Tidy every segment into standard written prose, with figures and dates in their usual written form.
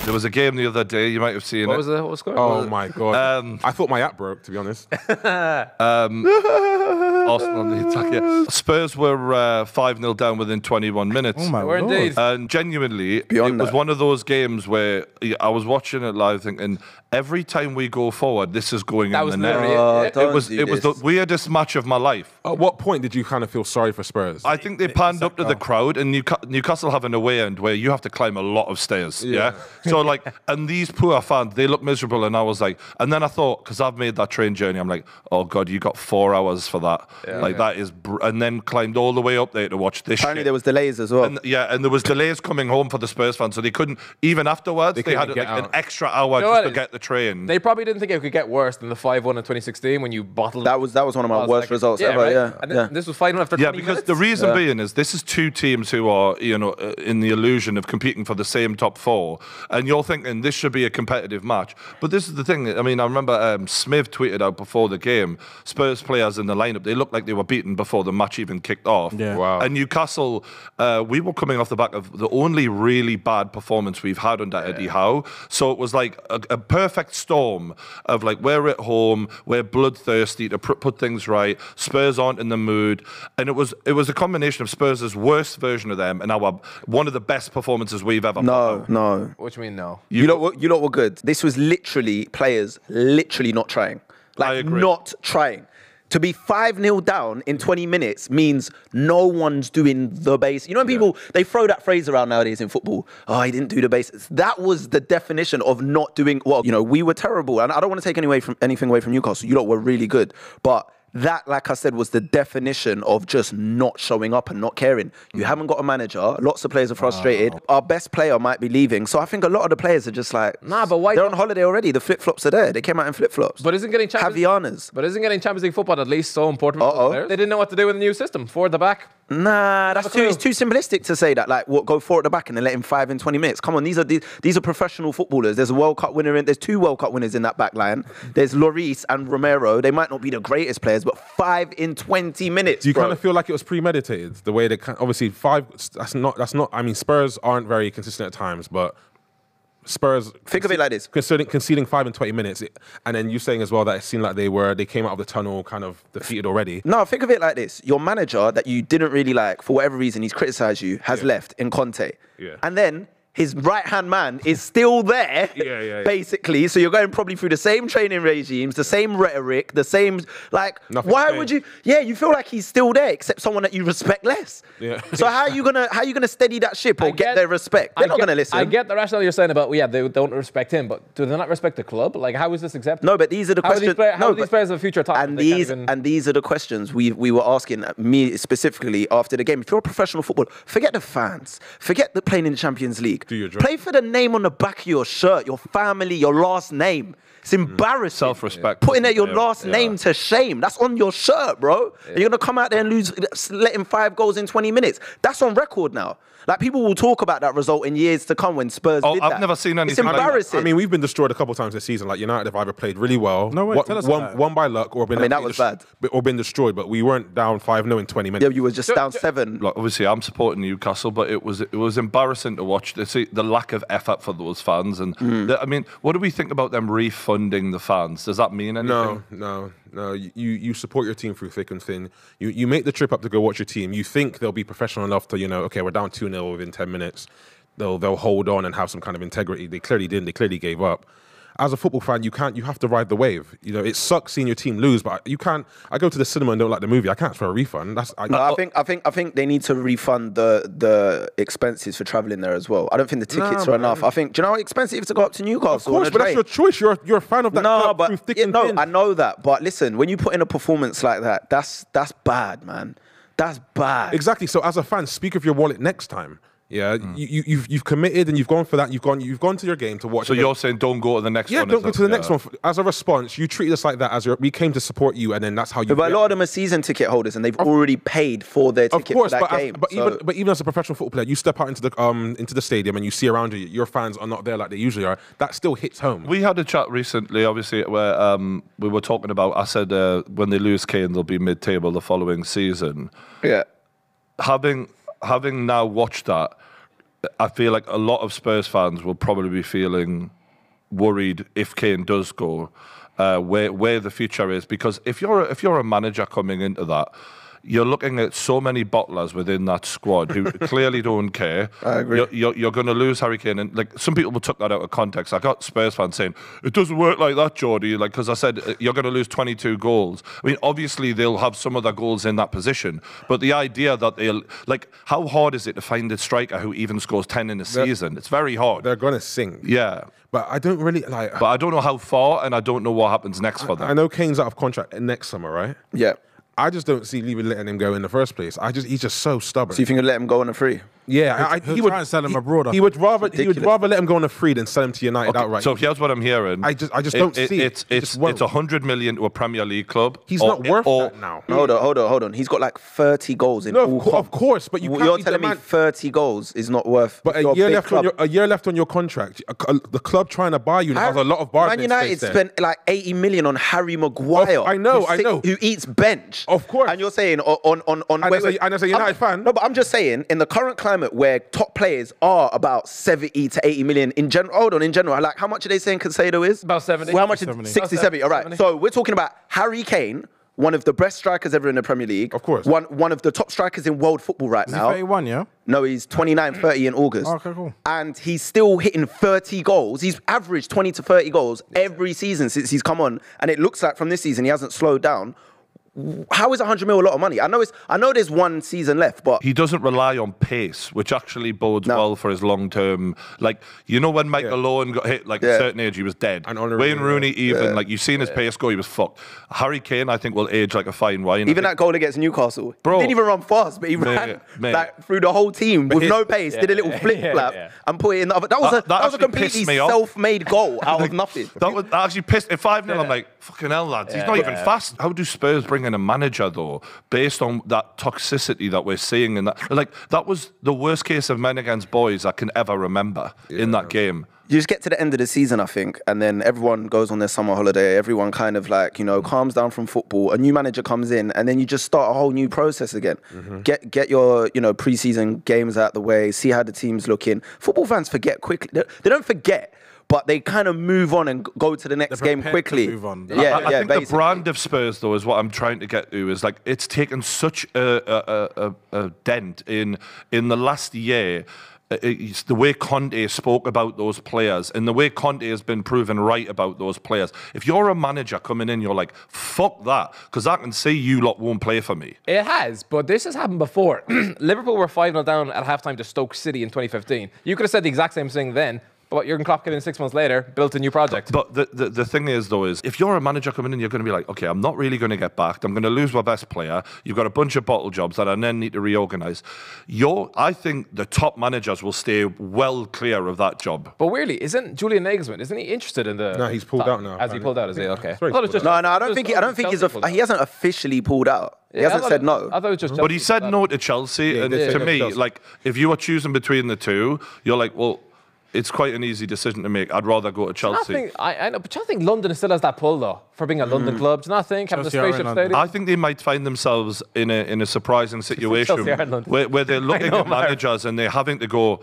There was a game the other day. You might have seen What was the score? Oh my God! I thought my app broke, to be honest. Arsenal on the attack. Yeah. Spurs were 5-0 down within 21 minutes. Oh my We're Lord. indeed. And genuinely, Beyond it was that. one of those games where I was watching it live thinking, every time we go forward, this is going That in was the net. literally don't It was the this. weirdest match of my life. At what point did you kind of feel sorry for Spurs? I think they panned up to the crowd, and Newcastle have an away end where you have to climb a lot of stairs. Yeah. So like, and these poor fans, they look miserable, and I was like, and then I thought, because I've made that train journey, I'm like, oh God, you got 4 hours for that. That is, and then climbed all the way up there to watch this. Apparently shit. there was delays as well. And, and there was delays coming home for the Spurs fans, so they couldn't, even afterwards, they had couldn't get like an out. extra hour know just to what? get the train. They probably didn't think it could get worse than the 5-1 in 2016 when you bottled. That was one of my was worst like- results ever. right? Yeah, And yeah. this was final after 20 Yeah, because minutes. the reason being is this is two teams who are, in the illusion of competing for the same top four, and you're thinking this should be a competitive match. But this is the thing. I mean, I remember Smith tweeted out before the game, Spurs players in the lineup, they looked like they were beaten before the match even kicked off. Yeah. Wow. And Newcastle, we were coming off the back of the only really bad performance we've had under Eddie Howe. So it was like a perfect storm of like, we're at home, we're bloodthirsty to put things right, Spurs aren't in the mood, and it was a combination of Spurs' worst version of them and one of the best performances we've ever put out. No. What do you mean no? You lot were good. This was literally players not trying. I Like, agree. not trying. To be 5-0 down in 20 minutes means no one's doing the base. You know when people, they throw that phrase around nowadays in football, oh, he didn't do the basics. That was the definition of not doing, well, we were terrible. And I don't want to take anything away from Newcastle. You lot were really good. But that, like I said, was the definition of just not showing up and not caring. You haven't got a manager. Lots of players are frustrated. Our best player might be leaving. So I think a lot of the players are just like, Nah, but why? they're on holiday already. The flip-flops are there. They came out in flip-flops. But isn't getting Champions Javianas. But isn't getting Champions League football at least so important for those players? They didn't know what to do with the new system. Forward the back. Nah, a clue. it's too simplistic to say that. Like, what, go forward at the back and then let him 5 in 20 minutes. Come on, these are professional footballers. There's a World Cup winner there's 2 World Cup winners in that back line. There's Lloris and Romero. They might not be the greatest players, but 5 in 20 minutes. Do you bro. kind of feel like it was premeditated? The way they obviously 5. That's not. I mean, Spurs aren't very consistent at times, but Spurs. Think of it like this. Conceding 5 in 20 minutes, and then you saying as well that it seemed like they came out of the tunnel kind of defeated already. No, think of it like this. Your manager that you didn't really like, for whatever reason, he's criticised you, has left in Conte. Yeah. And then his right-hand man is still there, basically. So you're going probably through the same training regimes, the same rhetoric, the same, like, Nothing's why changed. would you, you feel like he's still there, except someone that you respect less. Yeah. So how are you gonna steady that ship or get their respect? They're not going to listen. I get the rationale you're saying about, they don't respect him, but do they not respect the club? Like, how is this acceptable? No, but these are the questions. How are these players of future top? And these are the questions we were asking me specifically after the game. If you're a professional footballer, forget the fans, forget the playing in the Champions League. Do your job. Play for the name on the back of your shirt, your family, your last name. It's embarrassing. Self-respect. Putting out your last name to shame. That's on your shirt, bro. And you're going to come out there and lose, letting 5 goals in 20 minutes. That's on record now. Like, people will talk about that result in years to come when Spurs did that. I've never seen anything It's like that. embarrassing. I mean, we've been destroyed a couple of times this season. Like, United have either played really well, No way, tell us about that. won by luck, or been that was bad. or been destroyed. But we weren't down 5-0 in 20 minutes. You were just down 7. Look, obviously, I'm supporting Newcastle, but it was embarrassing to watch the lack of effort for those fans. And I mean, what do we think about them refunding the fans? Does that mean anything? No. You support your team through thick and thin. You make the trip up to go watch your team. You think they'll be professional enough to, okay, we're down 2-0 within 10 minutes. They'll hold on and have some kind of integrity. They clearly didn't. They clearly gave up. As a football fan, you have to ride the wave. It sucks seeing your team lose, but you can't. I go to the cinema and don't like the movie. I can't ask for a refund. I think they need to refund the expenses for travelling there as well. I don't think the tickets are enough. I think, do you know how expensive it is to go up to Newcastle? Of course, on a but that's train? your choice. You're a fan of that club through thick and thin. I know that. But listen, when you put in a performance like that, that's bad, man. That's bad. Exactly. So as a fan, speak of your wallet next time. Yeah, you've committed and you've gone for that. You've gone to your game to watch. So you're saying don't go to the next one? Yeah, don't go to the next one. As a response, you treated us like that. We came to support you, and then that's how you. But a lot of them are season ticket holders, and they've already paid for their ticket for that game. But even as a professional football player, you step out into the stadium and you see around you, your fans are not there like they usually are. That still hits home. We had a chat recently, obviously, where we were talking about. I said when they lose Kane, they'll be mid-table the following season. Yeah. Having now watched that. I feel like a lot of Spurs fans will probably be feeling worried if Kane does go, where the future is. Because if you're a manager coming into that, you're looking at so many bottlers within that squad who clearly don't care. I agree. You're going to lose Harry Kane, and like some people took that out of context. I got Spurs fans saying it doesn't work like that, Jordy. Like because I said you're going to lose 22 goals. I mean, obviously they'll have some of their goals in that position, but the idea that they'll like how hard is it to find a striker who even scores 10 in a season? It's very hard. They're going to sing. Yeah. But I don't really like. But I don't know how far, and I don't know what happens next for them. I know Kane's out of contract next summer, right? Yeah. I just don't see letting him go in the first place. He's just so stubborn. So you think you'd let him go on a free? Yeah, He'll try and sell him abroad. He would rather let him go on a free than sell him to United outright. So here's what I'm hearing. I just don't see it. It's 100 million to a Premier League club. He's not worth that now. Hold on. He's got like 30 goals in all of course, but you're telling me 30 goals is not worth. But a year left on your contract. The club trying to buy you has a lot of bargaining Man United space there. spent like 80 million on Harry Maguire. I know. Who eats bench? Of course. And you're saying on. And as a United fan, no, but I'm just saying in the current climate where top players are about 70 to 80 million in general. Hold on, in general, like how much are they saying Caicedo is? About 70. Well, how much? 70. 60, 70. All right. 70. So we're talking about Harry Kane, one of the best strikers ever in the Premier League. Of course. One of the top strikers in world football right now. 31, yeah? No, he's 29, 30 in August. Okay, cool. And he's still hitting 30 goals. He's averaged 20 to 30 goals every season since he's come on. And it looks like from this season he hasn't slowed down. How is 100 mil a lot of money? I know there's one season left, but he doesn't rely on pace, which actually bodes well for his long term. Like when Michael Owen got hit a certain age, he was dead. And Wayne Rooney you've seen his pace go, he was fucked. Harry Kane, I think, will age like a fine wine. Even that goal against Newcastle, Bro. he didn't even run fast, but he ran like through the whole team with no pace. Did a little flip flap and put it in the other. That was a completely self-made goal out of nothing. That actually pissed at 5-0. I'm like, fucking hell, lads. He's not even fast. How do Spurs bring in a manager though, based on that toxicity that we're seeing in that? Like that was the worst case of men against boys I can ever remember in that game. You just get to the end of the season, I think, and then everyone goes on their summer holiday. Everyone kind of calms down from football. A new manager comes in, and then you just start a whole new process again. Get your pre-season games out the way. See how the team's looking. Football fans forget quickly. They don't forget, but they kind of move on and go to the next game quickly. Move on. I think the brand of Spurs, though, is what I'm trying to get to. Is like it's taken such a dent in the last year. It's the way Conte spoke about those players and the way Conte has been proven right about those players. If you're a manager coming in, you're like, fuck that, because I can see you lot won't play for me. It has, but this has happened before. Liverpool were 5-0 down at halftime to Stoke City in 2015. You could have said the exact same thing then, but Jurgen Klopp came in 6 months later, built a new project. But the thing is, though, is if you're a manager coming in, you're going to be like, okay, I'm not really going to get backed. I'm going to lose my best player. You've got a bunch of bottle jobs that I then need to reorganise. I think the top managers will stay well clear of that job. But weirdly, isn't Julian Nagelsmann, isn't he interested in the... No, he's pulled out now. Has he pulled out, is he? Okay. No, I don't think he hasn't officially pulled out. He hasn't said no. I thought it was just... But he said no to Chelsea, and to me, like, if you were choosing between the two, you're like, well, it's quite an easy decision to make. I'd rather go to Chelsea. I know, but do you think London still has that pull, though, for being a London club? Do you not think? Having the spaceship stadium? I think they might find themselves in a surprising situation where they're looking at managers and they're having to go,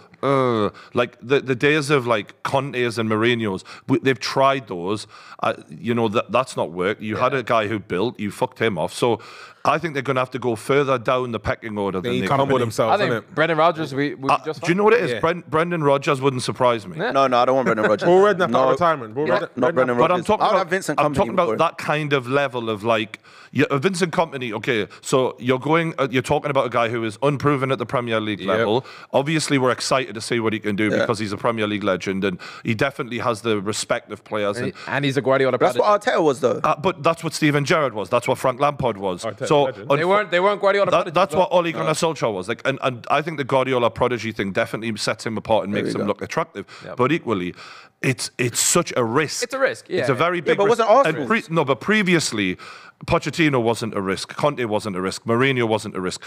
like the days of like Contes and Mourinho's, they've tried those. That's not worked. You had a guy who built, you fucked him off. So I think they're going to have to go further down the pecking order than they come with themselves. I think Brendan Rodgers, we just... Do you know what it is? Yeah. Brendan Rodgers wouldn't surprise me. No, I don't want Brendan Rodgers. Paul Redknapp, not retirement. Not Brendan Rodgers. But I'm talking about that kind of level of like Vincent Kompany. Okay, so you're talking about a guy who is unproven at the Premier League level. Obviously, we're excited to see what he can do because he's a Premier League legend and he definitely has the respect of players. And he's a Guardiola. That's what Arteta was, though. But that's what Steven Gerrard was. That's what Frank Lampard was. So they weren't Guardiola. That's what Ole Gunnar Solskjaer was. Like, and I think the Guardiola prodigy thing definitely sets him apart and makes him look attractive. Yep. But equally, it's such a risk. It's a risk. Yeah, it's a very big. But risk. wasn't Arsenal? But previously, Pochettino wasn't a risk. Conte wasn't a risk. Mourinho wasn't a risk.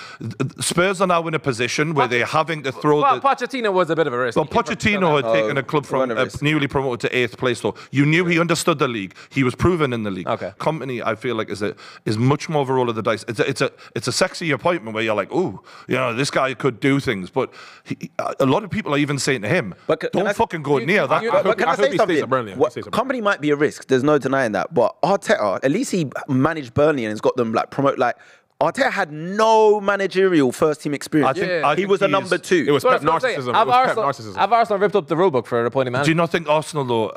Spurs are now in a position where they're having to throw. Well, Pochettino was a bit of a risk. Well, Pochettino had taken a club from newly promoted to 8th place, though. You knew he understood the league. He was proven in the league. Okay. Kompany, I feel like, is much more of a roll of the dice. nice. It's a sexy appointment where you're like, oh, this guy could do things. But a lot of people are even saying to him, don't fucking go near that. But can I say something? Burnley. Company might be a risk. There's no denying that. But Arteta, at least he managed Burnley and has got them promote. Arteta had no managerial first-team experience. I think he was a number 2. It was Pep narcissism. Have Arsenal ripped up the rulebook for appointing manager? Do you not think Arsenal, though,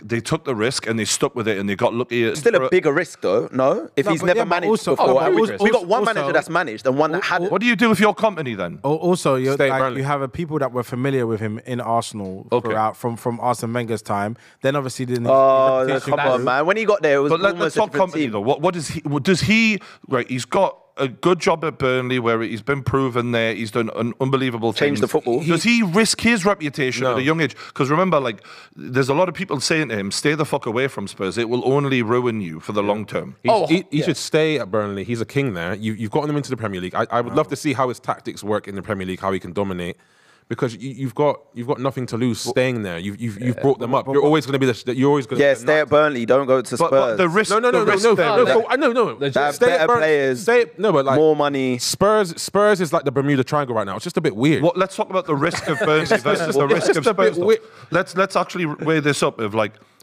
they took the risk and they stuck with it and they got lucky? Still a bigger risk, though, no? If he's never managed before. We got one manager that's managed and one that hadn't. What do you do with your company, then? Also, you have people that were familiar with him in Arsenal throughout, from Arsene Wenger's time. Then, obviously, didn't. Oh, come on, man. When he got there, it was But let's talk company, though. What is he... Does he... Right, he's got a good job at Burnley where he's been proven there. He's done an unbelievable thing. Changed the football. Does he risk his reputation at a young age? Because remember, there's a lot of people saying to him, stay the fuck away from Spurs. It will only ruin you for the long term. He should stay at Burnley. He's a king there. You've gotten him into the Premier League. I would love to see how his tactics work in the Premier League, how he can dominate. Because you've got nothing to lose staying there. You've brought them up. You're always going to be you're always going to stay at Burnley. Don't go to Spurs. But the risk. No. Stay at players. More money. Spurs is like the Bermuda Triangle right now. It's just a bit weird. Let's talk about the risk of Burnley versus the risk of Spurs. Let's actually weigh this up of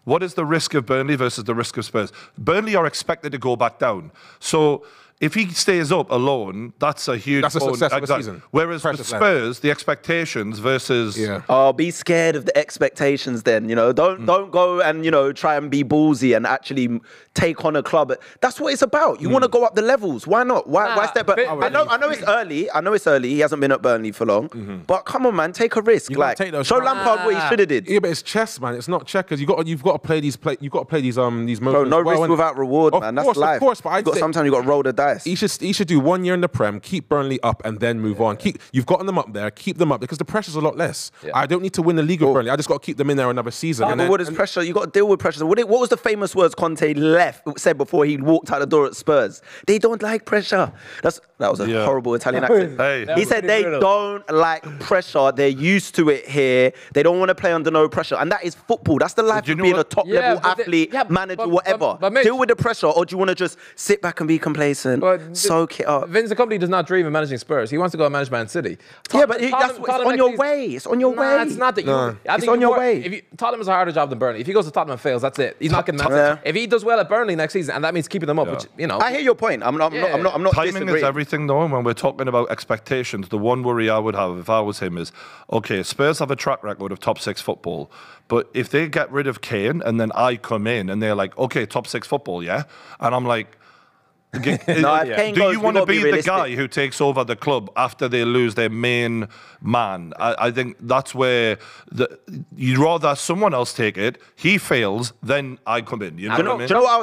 what is the risk of Burnley versus the risk of Spurs? Burnley are expected to go back down. So if he stays up alone, that's a huge... That's a successful season. Whereas with Spurs, the expectations versus... Oh, be scared of the expectations then, Don't go and, try and be ballsy and actually take on a club. That's what it's about. You want to go up the levels. Why not? Why step back? I know it's early. He hasn't been at Burnley for long. But come on, man, take a risk. Show Lampard what he should have did. Yeah, but it's chess, man. It's not checkers. You've got to play these motions. Bro, no risk without reward, man. That's life. Of course, but sometimes you got to roll the dice. He should do 1 year in the Prem, keep Burnley up, and then move on. You've gotten them up there, keep them up because the pressure's a lot less. Yeah. I don't need to win the league with Burnley. I just got to keep them in there another season. But what is pressure? You got to deal with pressure. What was the famous words Conte said before he walked out the door at Spurs? They don't like pressure. That was a horrible Italian accent. He said they don't like pressure. They're used to it here. They don't want to play under no pressure, and that is football. That's the life of being a top level athlete, manager, whatever. Deal with the pressure, or do you want to just sit back and be complacent? Soak it up. Vincent Kompany does not dream of managing Spurs. He wants to go and manage Man City. But it's on your way. It's on your way. It's not that. It's on your way. Tottenham is a harder job than Burnley. If he goes to Tottenham and fails, that's it. He's not getting that. If he does well at Burnley next season, and that means keeping them up, which I hear your point. I'm not Timing disagreeing. is everything, though. And when we're talking about expectations, the one worry I would have if I was him is, okay, Spurs have a track record of top 6 football, but if they get rid of Kane and then I come in and they're like, okay, top 6 football, yeah, and I'm like, do you want to be the guy who takes over the club after they lose their main man? I think that's where you'd rather someone else take it. He fails, then I come in. You know what I mean? Do you know what I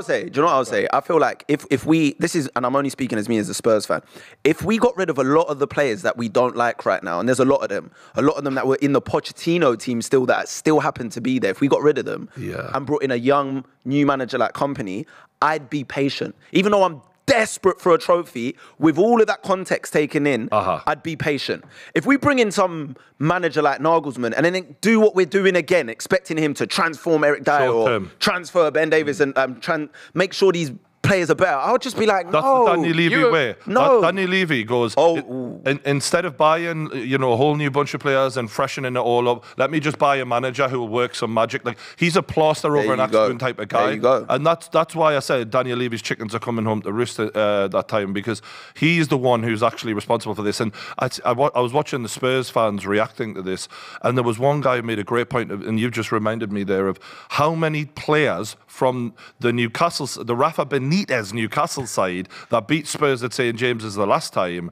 would say? I feel like if we, and I'm only speaking as me as a Spurs fan, if we got rid of a lot of the players that we don't like right now, and there's a lot of them that were in the Pochettino team still that still happen to be there, if we got rid of them and brought in a young, new manager like Kompany, I'd be patient. Even though I'm desperate for a trophy, with all of that context taken in, I'd be patient. If we bring in some manager like Nagelsmann and then do what we're doing again, expecting him to transform Eric Dyer or transfer Ben Davies and make sure these players are better, I would just be like, that's no. the Danny Levy way. No. Danny Levy goes, instead of buying a whole new bunch of players and freshening it all up, let me just buy a manager who will work some magic. Like, he's a plaster over an accident type of guy. There you go. And that's why I said Daniel Levy's chickens are coming home to roost that time, because he's the one who's actually responsible for this. And I was watching the Spurs fans reacting to this, and there was one guy who made a great point, and you've just reminded me there of how many players from the Rafa Benitez Newcastle side that beat Spurs at St. James's the last time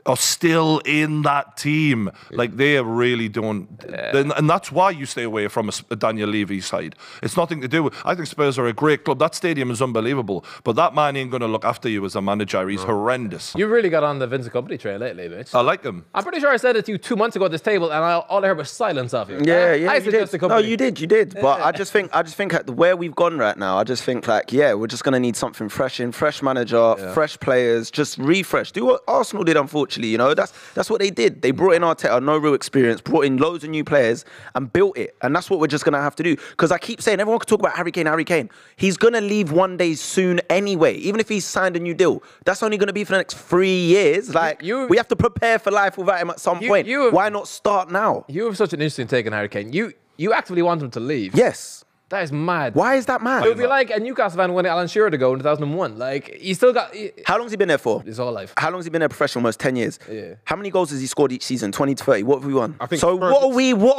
are still in that team. Like, they really don't. And that's why you stay away from a Daniel Levy side. It's nothing to do with... I think Spurs are a great club. That stadium is unbelievable. But that man ain't going to look after you as a manager. He's horrendous. You really got on the Vincent Kompany trail lately, Mitch. I like him. I'm pretty sure I said it to you 2 months ago at this table, and all I heard was silence off you. Yeah, I you did. No, you did. But I just think at where we've gone right now, I just think we're just going to need something fresh in, fresh manager, fresh players, just refresh. Do what Arsenal did, unfortunately. literally. You know, that's what they did. They brought in Arteta, no real experience, brought in loads of new players and built it. And that's what we're just gonna have to do. Because I keep saying everyone could talk about Harry Kane. He's gonna leave one day soon anyway. Even if he's signed a new deal, that's only gonna be for the next 3 years. Like we have to prepare for life without him at some point. Why not start now? You have such an interesting take on Harry Kane. You actively want him to leave. Yes. That is mad. Why is that mad? It would be like a Newcastle fan when Alan Shearer to go in 2001. Like, he still got... How long's he been there for? His whole life. How long's he been there professional? Almost 10 years. Yeah. How many goals has he scored each season? 20 to 30. What have we won? I think so Spurs- what are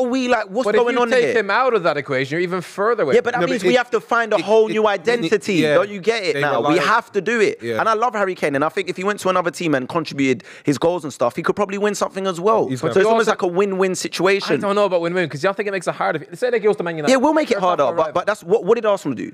we like, what's going on But if you here? take him out of that equation, you're even further away. Yeah, but that means we have to find a whole new identity. yeah, Don't you get it they now? rely We on- have to do it. Yeah. And I love Harry Kane. And I think if he went to another team and contributed his goals and stuff, he could probably win something as well. So it's almost like a win-win I situation. don't know about win-win, because y'all think it makes it harder. Say they goes to Man United. Yeah, we'll make it They're top harder. four But that's what did Arsenal do?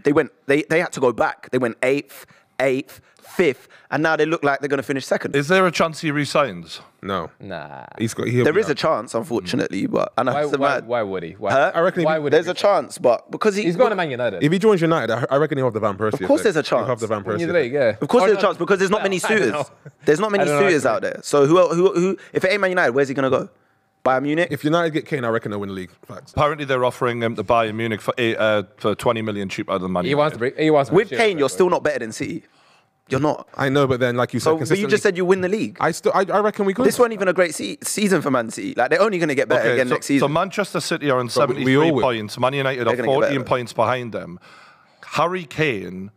They had to go back. They went 8th, 5th, and now they look like they're going to finish 2nd. Is there a chance he resigns? No. Nah. There is a chance, unfortunately, but I know it's mad. Why would he? I reckon why would There's he? a chance, but because He's going to Man United. If he joins United, I reckon he'll have the Van Persie. Of course there's a He'll chance. have the Van Win Persie. you the league, yeah. Of course Or there's a not- chance because there's not Well, many I don't suitors. know. There's not many I don't know, suitors actually. out there. So who if it ain't Man United, where's he going to go? Bayern Munich? If United get Kane, I reckon they'll win the league. Facts. Apparently, they're offering him to Bayern Munich for 20 million cheaper than Man He United. wants to bring... He wants to With bring Kane, Shearer you're back, still not better than City. You're not. I know, but then, like you said, So but you consistently, just said you win the league. I reckon we could. This wasn't even a great season for Man City. Like, they're only going to get better again next season. So Manchester City are on we 73 all will. points. Man United They're are gonna get 14 better. points behind them. Harry Kane,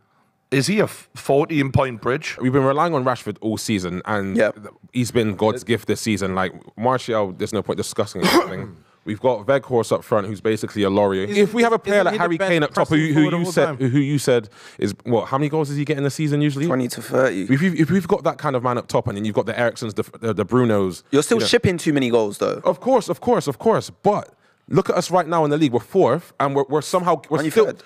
is he a 14-point bridge? We've been relying on Rashford all season, and Yeah. he's been God's gift this season. Like, Martial, there's no point discussing it. We've got Weghorst up front, who's basically a lorry. If we have a player isn't like he the Harry best Kane up top, pressing forward of all time? who you said is what? How many goals does he get in the season usually? 20 to 30. If we've got that kind of man up top, and then you've got the Ericssons, the Brunos, You're still you know- shipping too many goals, though. Of course. But look at us right now in the league. We're 4th, and we're somehow Aren't you still. third?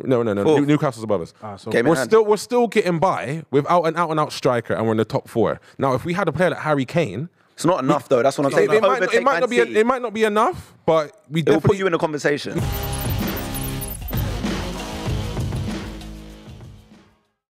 No. Fourth. Newcastle's above us. Game in hand. We're still getting by without an out-and-out striker, and we're in the top 4. Now, if we had a player like Harry Kane, It's not enough, though. That's what I'm saying. it Overtake might Man not be. City. It might not be enough, but we It will definitely put you in a conversation.